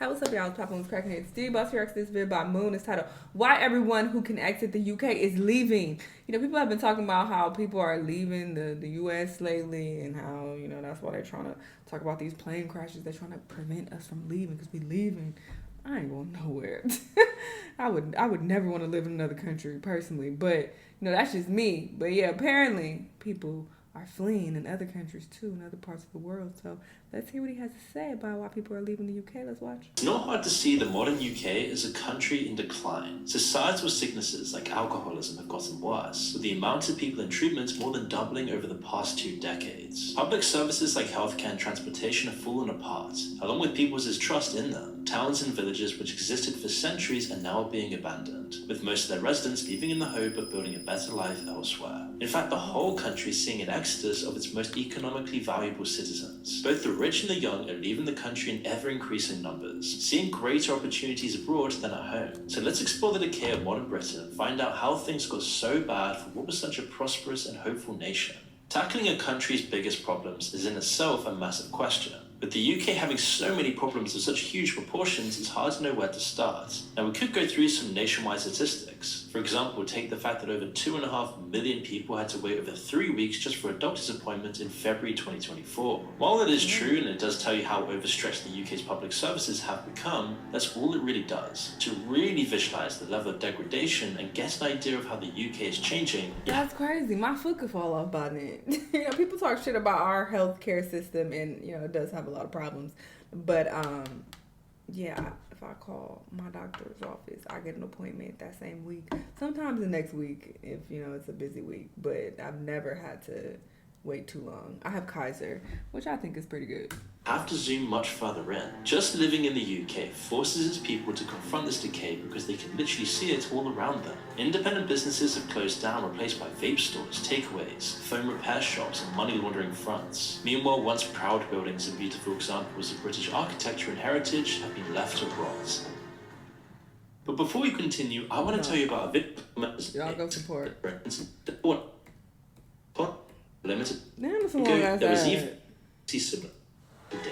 Hey, what's up, y'all? It's Papa Moon's Cracking It. Steve Boss here. This video by Moon is titled "Why Everyone Who Can Exit the UK is Leaving." You know, people have been talking about how people are leaving the US lately, and how that's why they're trying to talk about these plane crashes. They're trying to prevent us from leaving because we leaving. I ain't going nowhere. I would never want to live in another country personally, but that's just me. But yeah, apparently people are fleeing in other countries too, in other parts of the world. So let's hear what he has to say about why people are leaving the UK. Let's watch. It's not hard to see the modern UK as a country in decline. Societal sicknesses like alcoholism have gotten worse, with the amount of people in treatment more than doubling over the past 2 decades. Public services like healthcare and transportation have fallen apart, along with people's trust in them. Towns and villages which existed for centuries are now being abandoned, with most of their residents leaving in the hope of building a better life elsewhere. In fact, the whole country is seeing an exodus of its most economically valuable citizens. Both the rich and the young are leaving the country in ever-increasing numbers, seeing greater opportunities abroad than at home. So let's explore the decay of modern Britain and find out how things got so bad for what was such a prosperous and hopeful nation. Tackling a country's biggest problems is in itself a massive question. With the UK having so many problems of such huge proportions, it's hard to know where to start. Now, we could go through some nationwide statistics. For example, take the fact that over 2.5 million people had to wait over 3 weeks just for a doctor's appointment in February 2024. While that is true, and it does tell you how overstretched the UK's public services have become, that's all it really does. To really visualize the level of degradation and get an idea of how the UK is changing. That's crazy. My foot could fall off by then. People talk shit about our healthcare system, and it does have a lot of problems. But yeah, if I call my doctor's office, I get an appointment that same week. Sometimes the next week if it's a busy week. But I've never had to wait too long. I have Kaiser, which I think is pretty good. Have to zoom much further in. Just living in the UK forces its people to confront this decay because they can literally see it all around them. Independent businesses have closed down, replaced by vape stores, takeaways, phone repair shops, and money laundering fronts. Meanwhile, once proud buildings and beautiful examples of British architecture and heritage have been left to rot. But before we continue, I want to tell you about a video. Y'all go support. Limited. Damn, it's a long ass There was ad. even similar today.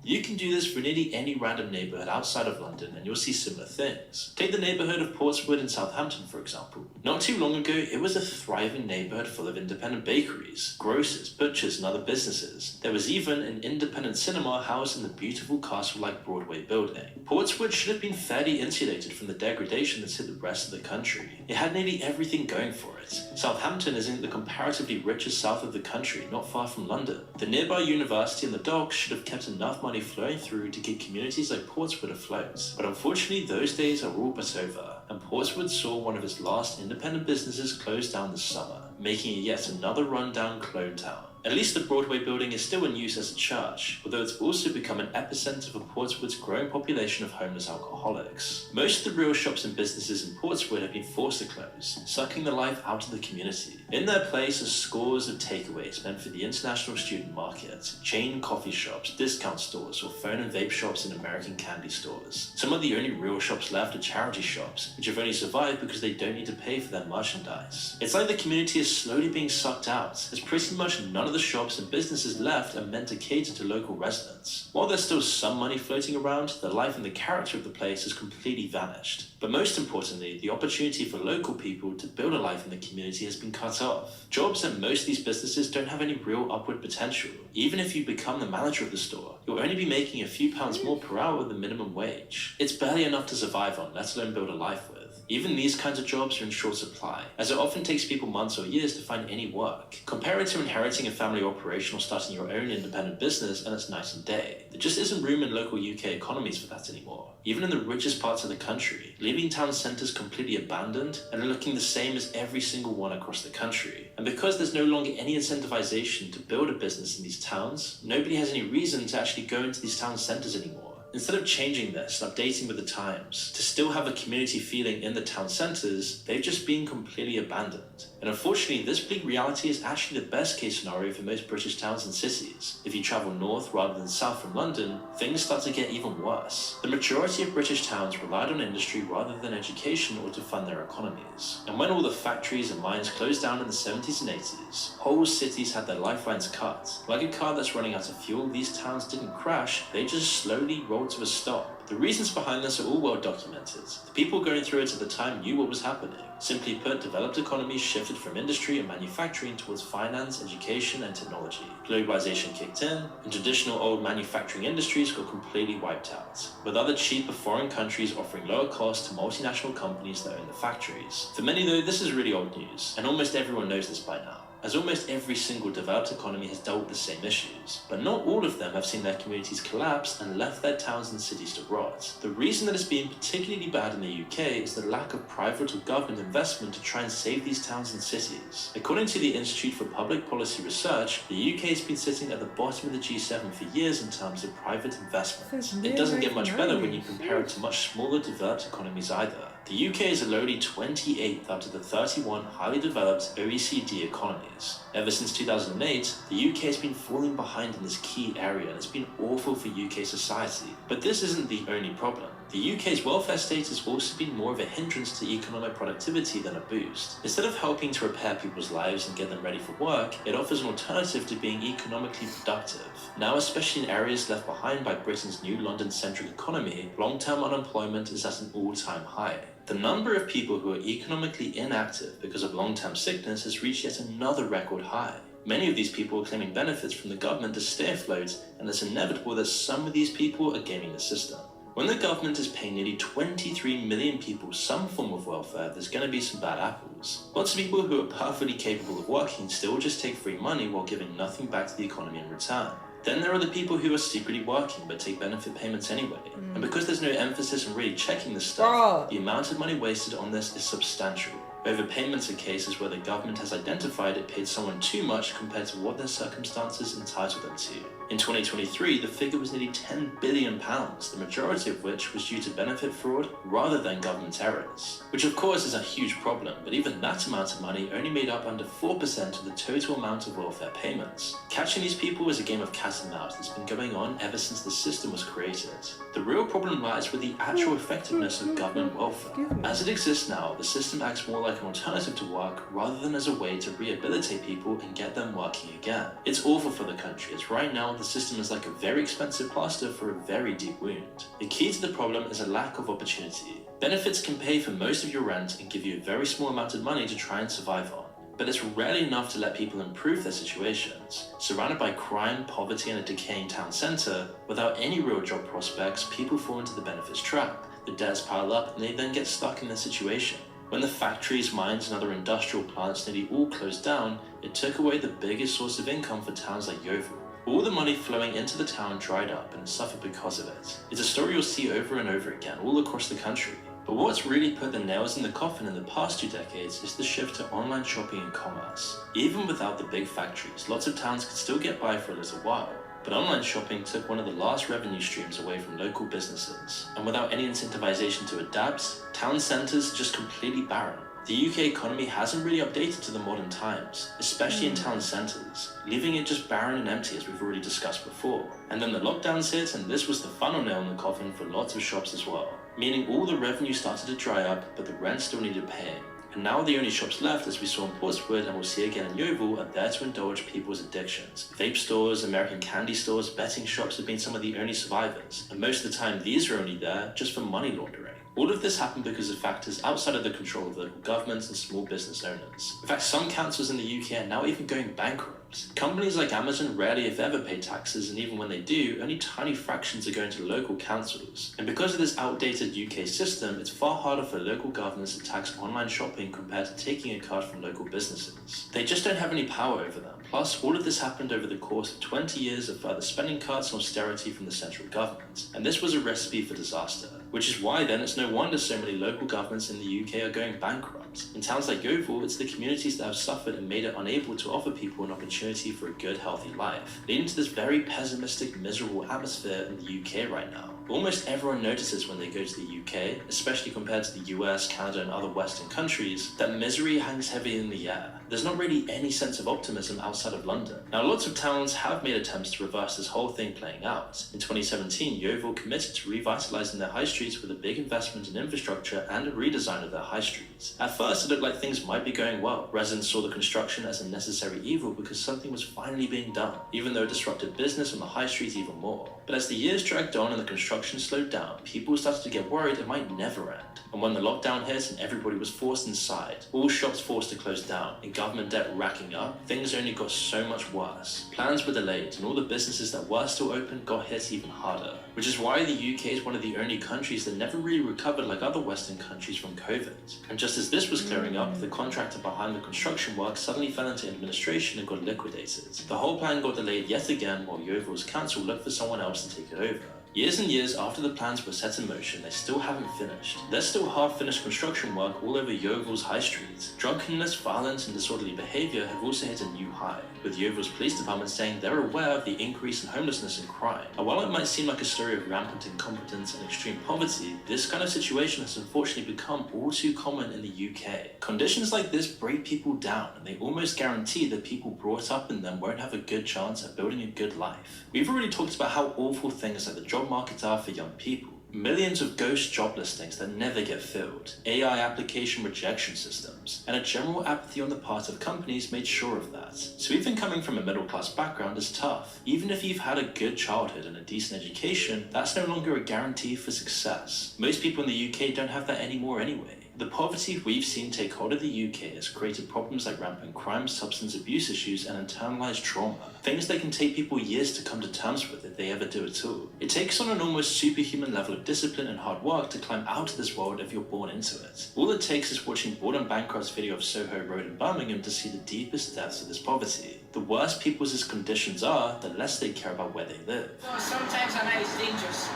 You can do this for nearly any random neighbourhood outside of London and you'll see similar things. Take the neighbourhood of Portsmouth in Southampton, for example. Not too long ago, it was a thriving neighbourhood full of independent bakeries, grocers, butchers and other businesses. There was even an independent cinema housed in the beautiful castle-like Broadway building. Portsmouth should have been fairly insulated from the degradation that's hit the rest of the country. It had nearly everything going for it. Southampton is in the comparatively richest south of the country, not far from London. The nearby university and the docks should have kept enough money flowing through to keep communities like Portsmouth afloat. But unfortunately, those days are all but over, and Portsmouth saw one of its last independent businesses close down this summer, making it yet another rundown clone town. At least the Broadway building is still in use as a church, although it's also become an epicenter for Portsmouth's growing population of homeless alcoholics. Most of the real shops and businesses in Portsmouth have been forced to close, sucking the life out of the community. In their place are scores of takeaways meant for the international student market, chain coffee shops, discount stores, or phone and vape shops and American candy stores. Some of the only real shops left are charity shops, which have only survived because they don't need to pay for their merchandise. It's like the community is slowly being sucked out, as pretty much none of the shops and businesses left are meant to cater to local residents. While there's still some money floating around, the life and the character of the place has completely vanished. But most importantly, the opportunity for local people to build a life in the community has been cut off. Jobs at most of these businesses don't have any real upward potential. Even if you become the manager of the store, you'll only be making a few pounds more per hour than minimum wage. It's barely enough to survive on, let alone build a life with. Even these kinds of jobs are in short supply, as it often takes people months or years to find any work. Compare it to inheriting a family operation or starting your own independent business, and it's night and day. There just isn't room in local UK economies for that anymore. Even in the richest parts of the country, leaving town centres completely abandoned and looking the same as every single one across the country. And because there's no longer any incentivization to build a business in these towns, nobody has any reason to actually go into these town centres anymore. Instead of changing this and updating with the times, to still have a community feeling in the town centres, they've just been completely abandoned. And unfortunately, this bleak reality is actually the best case scenario for most British towns and cities. If you travel north rather than south from London, things start to get even worse. The majority of British towns relied on industry rather than education or to fund their economies. And when all the factories and mines closed down in the 70s and 80s, whole cities had their lifelines cut. Like a car that's running out of fuel, these towns didn't crash, they just slowly rolled rolled to a stop. The reasons behind this are all well documented. The people going through it at the time knew what was happening. Simply put, developed economies shifted from industry and manufacturing towards finance, education, and technology. Globalization kicked in, and traditional old manufacturing industries got completely wiped out, with other cheaper foreign countries offering lower costs to multinational companies that own the factories. For many though, this is really old news, and almost everyone knows this by now, as almost every single developed economy has dealt with the same issues. But not all of them have seen their communities collapse and left their towns and cities to rot. The reason that it's been particularly bad in the UK is the lack of private or government investment to try and save these towns and cities. According to the Institute for Public Policy Research, the UK has been sitting at the bottom of the G7 for years in terms of private investment. It doesn't get much better when you compare it to much smaller developed economies either. The UK is a lowly 28th out of the 31 highly developed OECD economies. Ever since 2008, the UK has been falling behind in this key area and it's been awful for UK society. But this isn't the only problem. The UK's welfare state has also been more of a hindrance to economic productivity than a boost. Instead of helping to repair people's lives and get them ready for work, it offers an alternative to being economically productive. Now, especially in areas left behind by Britain's new London-centric economy, long-term unemployment is at an all-time high. The number of people who are economically inactive because of long-term sickness has reached yet another record high. Many of these people are claiming benefits from the government to stay afloat, and it's inevitable that some of these people are gaming the system. When the government is paying nearly 23 million people some form of welfare, there's going to be some bad apples. Lots of people who are perfectly capable of working still just take free money while giving nothing back to the economy in return. Then there are the people who are secretly working but take benefit payments anyway. And because there's no emphasis on really checking this stuff, the amount of money wasted on this is substantial. Overpayments are cases where the government has identified it paid someone too much compared to what their circumstances entitled them to. In 2023, the figure was nearly £10 billion, the majority of which was due to benefit fraud rather than government errors. Which of course is a huge problem, but even that amount of money only made up under 4% of the total amount of welfare payments. Catching these people is a game of cat and mouse that's been going on ever since the system was created. The real problem lies with the actual effectiveness of government welfare. As it exists now, the system acts more like an alternative to work rather than as a way to rehabilitate people and get them working again. It's awful for the country, as right now the system is like a very expensive plaster for a very deep wound. The key to the problem is a lack of opportunity. Benefits can pay for most of your rent and give you a very small amount of money to try and survive on. But it's rarely enough to let people improve their situations. Surrounded by crime, poverty, and a decaying town centre, without any real job prospects, people fall into the benefits trap. The debts pile up and they then get stuck in their situation. When the factories, mines, and other industrial plants nearly all closed down, it took away the biggest source of income for towns like Yeovil. All the money flowing into the town dried up and it suffered because of it. It's a story you'll see over and over again all across the country. But what's really put the nails in the coffin in the past 2 decades is the shift to online shopping and commerce. Even without the big factories, lots of towns could still get by for a little while. But online shopping took one of the last revenue streams away from local businesses. And without any incentivization to adapt, town centres are just completely barren. The UK economy hasn't really updated to the modern times, especially in town centres, leaving it just barren and empty as we've already discussed before. And then the lockdowns hit, and this was the final nail in the coffin for lots of shops as well, meaning all the revenue started to dry up, but the rent still needed paying. And now the only shops left, as we saw in Portsmouth and we'll see again in Yeovil, are there to indulge people's addictions. Vape stores, American candy stores, betting shops have been some of the only survivors, and most of the time these are only there just for money laundering. All of this happened because of factors outside of the control of local governments and small business owners. In fact, some councils in the UK are now even going bankrupt. Companies like Amazon rarely if ever pay taxes, and even when they do, only tiny fractions are going to local councils. And because of this outdated UK system, it's far harder for local governments to tax online shopping compared to taking a card from local businesses. They just don't have any power over them. Plus, all of this happened over the course of 20 years of further spending cuts and austerity from the central government. And this was a recipe for disaster. Which is why then it's no wonder so many local governments in the UK are going bankrupt. In towns like Yeovil, it's the communities that have suffered and made it unable to offer people an opportunity for a good, healthy life, leading to this very pessimistic, miserable atmosphere in the UK right now. Almost everyone notices when they go to the UK, especially compared to the US, Canada, and other Western countries, that misery hangs heavy in the air. There's not really any sense of optimism outside of London. Now, lots of towns have made attempts to reverse this whole thing playing out. In 2017, Yeovil committed to revitalising their high streets with a big investment in infrastructure and a redesign of their high streets. At first, it looked like things might be going well. Residents saw the construction as a necessary evil because something was finally being done, even though it disrupted business on the high street even more. But as the years dragged on and the construction construction slowed down, people started to get worried it might never end. And when the lockdown hit and everybody was forced inside, all shops forced to close down, and government debt racking up, things only got so much worse. Plans were delayed, and all the businesses that were still open got hit even harder. Which is why the UK is one of the only countries that never really recovered like other Western countries from COVID. And just as this was clearing up, the contractor behind the construction work suddenly fell into administration and got liquidated. The whole plan got delayed yet again while Yeovil's council looked for someone else to take it over. Years and years after the plans were set in motion, they still haven't finished. There's still half-finished construction work all over Yeovil's high street. Drunkenness, violence and disorderly behaviour have also hit a new high, with Yeovil's police department saying they're aware of the increase in homelessness and crime. And while it might seem like a story of rampant incompetence and extreme poverty, this kind of situation has unfortunately become all too common in the UK. Conditions like this break people down, and they almost guarantee that people brought up in them won't have a good chance at building a good life. We've already talked about how awful things like the job market are for young people. Millions of ghost job listings that never get filled, AI application rejection systems, and a general apathy on the part of companies made sure of that. So even coming from a middle-class background is tough. Even if you've had a good childhood and a decent education, that's no longer a guarantee for success. Most people in the UK don't have that anymore anyway. The poverty we've seen take hold of the UK has created problems like rampant crime, substance abuse issues, and internalized trauma. Things that can take people years to come to terms with if they ever do at all. It takes on an almost superhuman level of discipline and hard work to climb out of this world if you're born into it. All it takes is watching Boredom Bankrupt's video of Soho Road in Birmingham to see the deepest depths of this poverty. The worse people's conditions are, the less they care about where they live. Well, sometimes at night it's dangerous.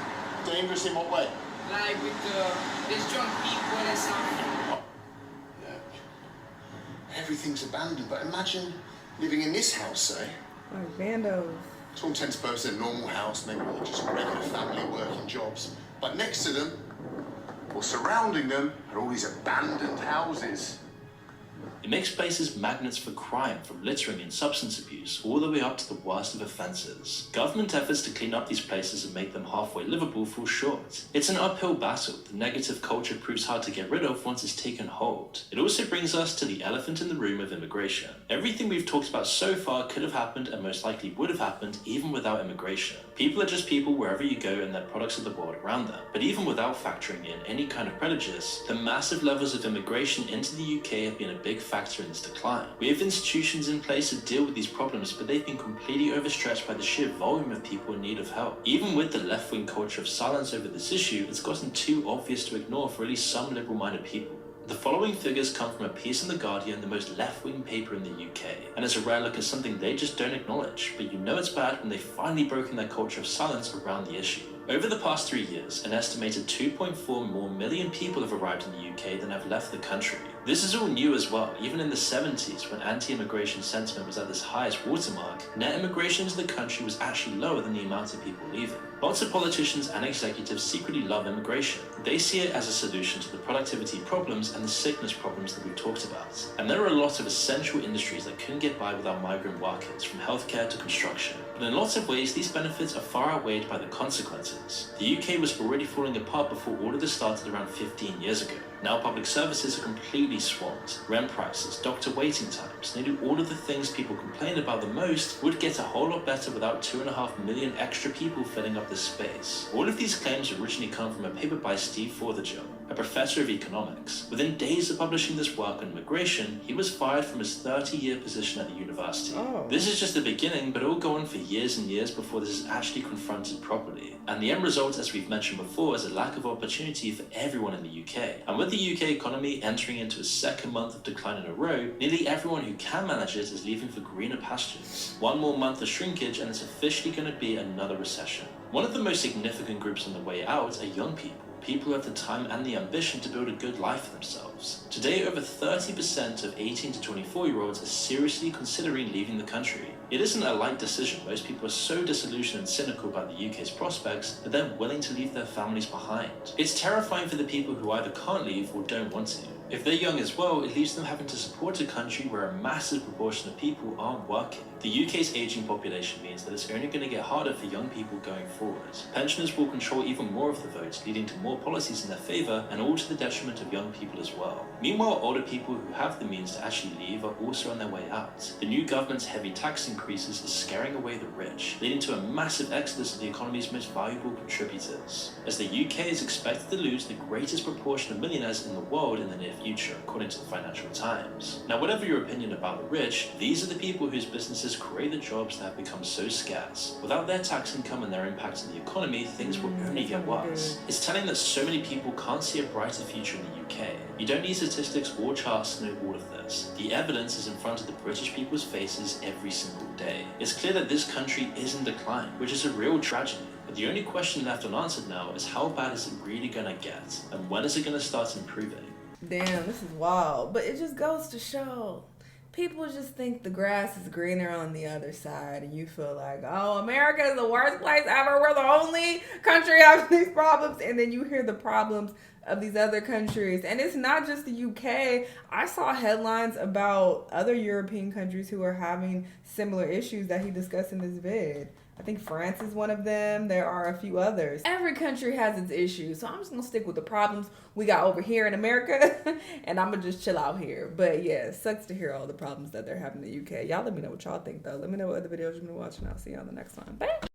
Dangerous in what way? Like with there's drunk people and stuff. Everything's abandoned, but imagine living in this house, say. Like Vandos. To all intents and purposes, a normal house, maybe with just a regular family working jobs. But next to them, or surrounding them, are all these abandoned houses. It makes places magnets for crime, from littering and substance abuse, all the way up to the worst of offences. Government efforts to clean up these places and make them halfway livable fall short. It's an uphill battle. The negative culture proves hard to get rid of once it's taken hold. It also brings us to the elephant in the room of immigration. Everything we've talked about so far could have happened and most likely would have happened even without immigration. People are just people wherever you go and they're products of the world around them. But even without factoring in any kind of prejudice, the massive levels of immigration into the UK have been a big factor in this decline. We have institutions in place to deal with these problems, but they've been completely overstretched by the sheer volume of people in need of help. Even with the left-wing culture of silence over this issue, it's gotten too obvious to ignore for at least some liberal-minded people. The following figures come from a piece in The Guardian, the most left-wing paper in the UK, and it's a rare look at something they just don't acknowledge, but you know it's bad when they've finally broken their culture of silence around the issue. Over the past 3 years, an estimated 2.4 million people have arrived in the UK than have left the country. This is all new as well. Even in the 70s, when anti-immigration sentiment was at this highest watermark, net immigration into the country was actually lower than the amount of people leaving. Lots of politicians and executives secretly love immigration. They see it as a solution to the productivity problems and the sickness problems that we've talked about. And there are a lot of essential industries that couldn't get by without migrant workers, from healthcare to construction. But in lots of ways, these benefits are far outweighed by the consequences. The UK was already falling apart before all of this started around 15 years ago. Now public services are completely swamped. Rent prices, doctor waiting times, nearly all of the things people complain about the most would get a whole lot better without 2.5 million extra people filling up this space. All of these claims originally come from a paper by Steve Forthergill, a professor of economics. Within days of publishing this work on immigration, he was fired from his 30-year position at the university. This is just the beginning, but it will go on for years and years before this is actually confronted properly. And the end result, as we've mentioned before, is a lack of opportunity for everyone in the UK. And with the UK economy entering into a second month of decline in a row, nearly everyone who can manage it is leaving for greener pastures. One more month of shrinkage and it's officially going to be another recession. One of the most significant groups on the way out are young people. People who have the time and the ambition to build a good life for themselves. Today, over 30% of 18 to 24-year-olds are seriously considering leaving the country. It isn't a light decision. Most people are so disillusioned and cynical about the UK's prospects that they're willing to leave their families behind. It's terrifying for the people who either can't leave or don't want to. If they're young as well, it leaves them having to support a country where a massive proportion of people aren't working. The UK's aging population means that it's only going to get harder for young people going forward. Pensioners will control even more of the vote, leading to more policies in their favour, and all to the detriment of young people as well. Meanwhile, older people who have the means to actually leave are also on their way out. The new government's heavy tax increase increases is scaring away the rich, leading to a massive exodus of the economy's most valuable contributors, as the UK is expected to lose the greatest proportion of millionaires in the world in the near future, according to the Financial Times. Now, whatever your opinion about the rich, these are the people whose businesses create the jobs that have become so scarce. Without their tax income and their impact on the economy, things will only get worse. It's telling that so many people can't see a brighter future in the UK. You don't need statistics or charts to know all of this. The evidence is in front of the British people's faces every single day. It's clear that this country is in decline, which is a real tragedy. But the only question left unanswered now is how bad is it really gonna get? And when is it gonna start improving? Damn, this is wild. But it just goes to show, people just think the grass is greener on the other side, and you feel like, oh, America is the worst place ever. We're the only country having these problems. And then you hear the problems of these other countries. And it's not just the UK. I saw headlines about other European countries who are having similar issues that he discussed in this vid. I think France is one of them. There are a few others. Every country has its issues. So I'm just going to stick with the problems we got over here in America. And I'm going to just chill out here. But yeah, it sucks to hear all the problems that they're having in the UK. Y'all let me know what y'all think, though. Let me know what other videos you've been watching. I'll see you on the next one. Bye.